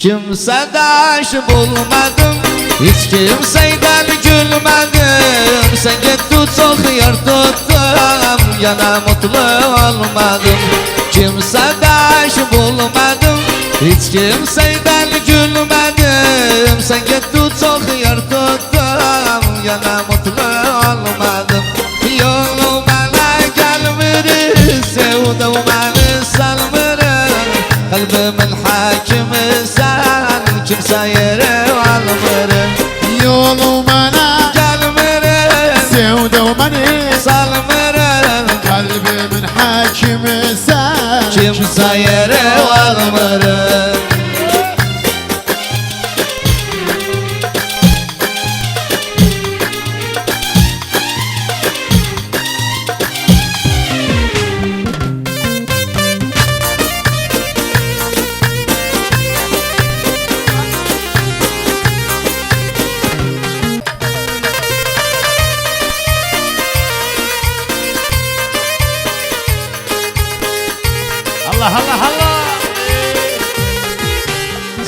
Kimsadaş bulmadım, hiç kimseyden gülmedim. Sen gittin çok yar tuttum, yana mutlu olmadım. Kimsadaş bulmadım, hiç kimseyden gülmedim. Sen gittin çok yar tuttum, yana mutlu olmadım. Yoluma gelmedi, sevdim beni salmırım. Kalbimin hakimi sen, kimseye almırım. Yoluma Gelmedi, sevdim beni salmırım. Kalbimin hakimi sen, Kimseye almırım. Allah Allah Allah.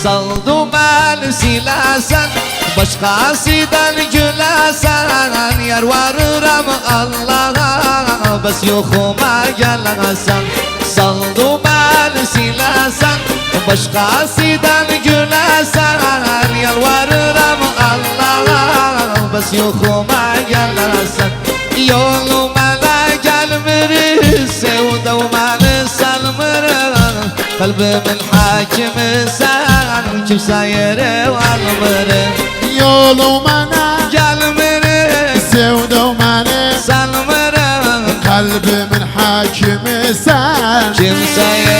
Saldım el silasen, başkasıdan gülesen. Yar varıram Allah'a, bes yokuma gelesen. Saldım el silasen, başkasıdan gülesen. Yar varıram Allah'a, bes yokuma gelesen. Yoluma gelmiri, sevdim beni salmırım. Kalbimin hakimi sen, kimseye almırım. Yoluma Gelmiri, sevdim beni salmırım. Kalbimin hakimi sen, Kimseye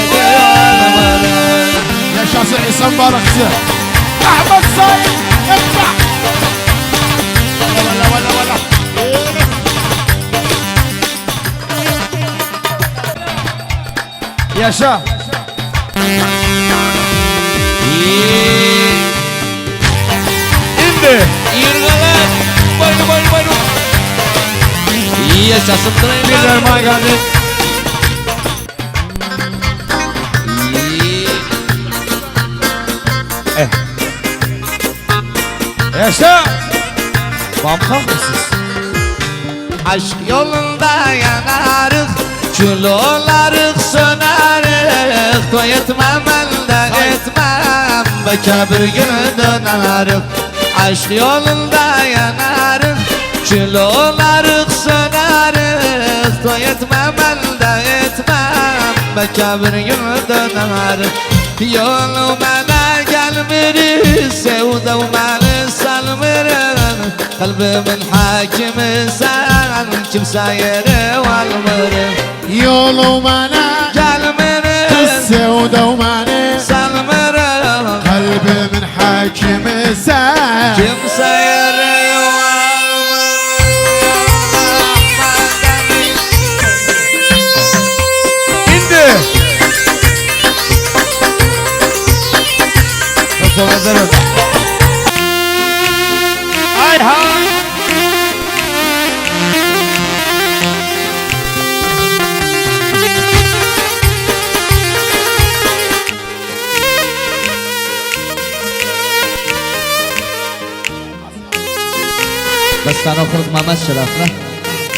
almırım. yaşasın İhsan Balıkçı. Ahmet Said Etba. Valla valla valla. Yaşa. İndi. Yırgalar, bayru bayru bayru. Yaşasın Bir Treyman. derman geldi. Yaşa. Bamkak mısınız? Aşk yolunda yanarık, kül olarık sönarık. Toy etmem elde etmem, beka bir gün dönerık. Aşk yolunda yanarık, kül olarık sönarık. Toy etmem elde etmem, beka bir gün dönerık. Yoluma gelmiri, sevdim beni salmırım. Kalbimin hakimi sen, kimseye almırım. Yoluma Gelmiri, sevdim beni salmırım. Kalbimin hakimi sen, Kimseye almırım. İndi. Nasıl hazırız? Ayhan. بس أنا أخرج مع مس شرفنا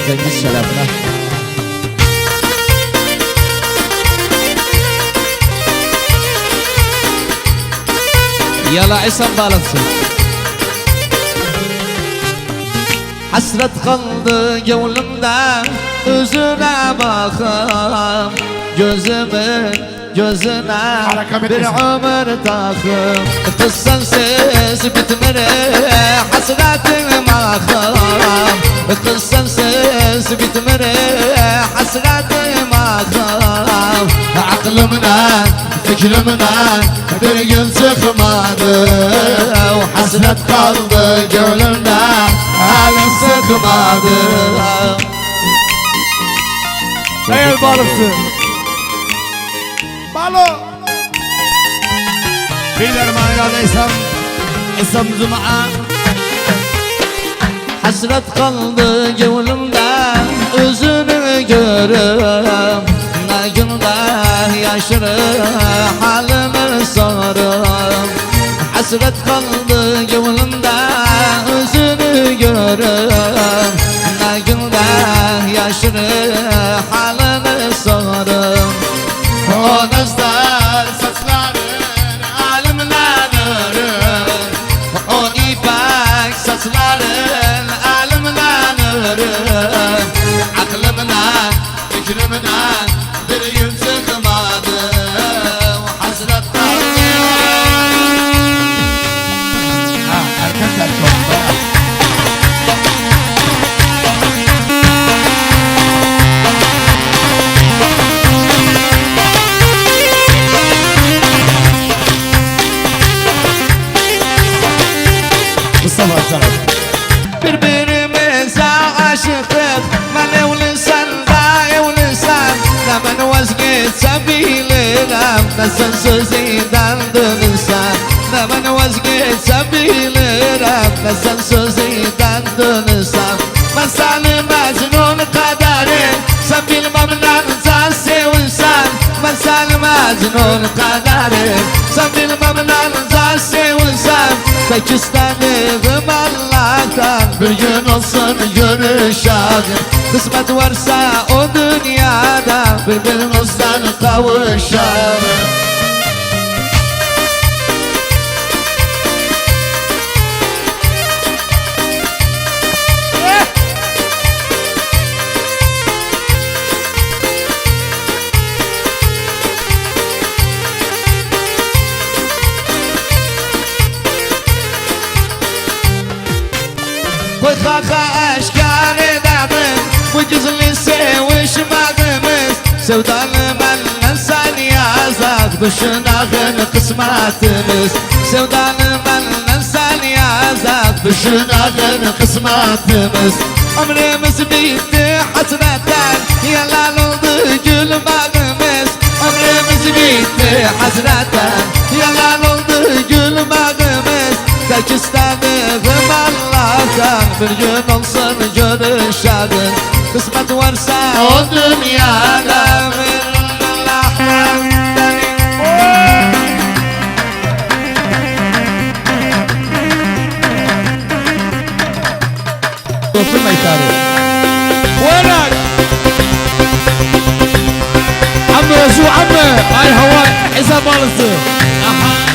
زي مس شرفنا. يلا عصام Balıkçı. Hasret kaldı gönlümde, özüne bakım. Gözüne Hareket bir etmesin. ömür takım. Kız sensiz bitmir hasretim akım. Kız sensiz bitmir hasretim akım. Aklımdan, fikrimden bir gün çıkmadı. Hasret kaldı gönlümde, halim sıkmadı. Ey Balıkçı. Balo. Bir derman geldi İhsan Cuma. Hasret kaldı gönlümde, özünü görüm. Ne günde yaşırım, halimi sorun. Hasret kaldı gönlümde özünü görürüm. Ne günde yaşını halini sorarım. O nazlar saçların alimden örüm. O ipek saçların elimden örüm. Aklımdan, fikrimden bir gün çıkmadım. Hasret kaldı. Ha, erken terk oldu. Mustafa Sarı. Birbirimize aşıktık. Ben evlisan da evlisan. Ne ben vazgeçsem bilirim. Ne sen sözünden dönürsen. Ne ben vazgeçsem bilirim. Ne sen sözünden dönürsen. Ben seni Mecnun kaderim. Sen bilmem nereden sevilsen. Ben seni Mecnun kaderim. Sen bilmem nereden sevilsen. Tek istedim Allah'tan Bir gün olsun görüşelim. kısmet varsa o dünyada Birbirimizden kavuşalım. Koy kaka eşkar edelim bu gizli sevişmediğimiz. Sevdalı benle sen yazak düşünağın kısmetimiz. Sevdalı benle sen yazak Düşünağın kısmetimiz. ömrümüz bitti hasretten yalan oldu gülmediğimiz. Ömrümüz bitti hasretten yalan oldu gülmediğimiz. Tek istedim Allah'tan bir gün olsun görüşelim. Kısmet varsa O dünyada bir Allah'tan dostum meytarı. وينك عمي شو عمي هاي هواي حساب مالسي. أها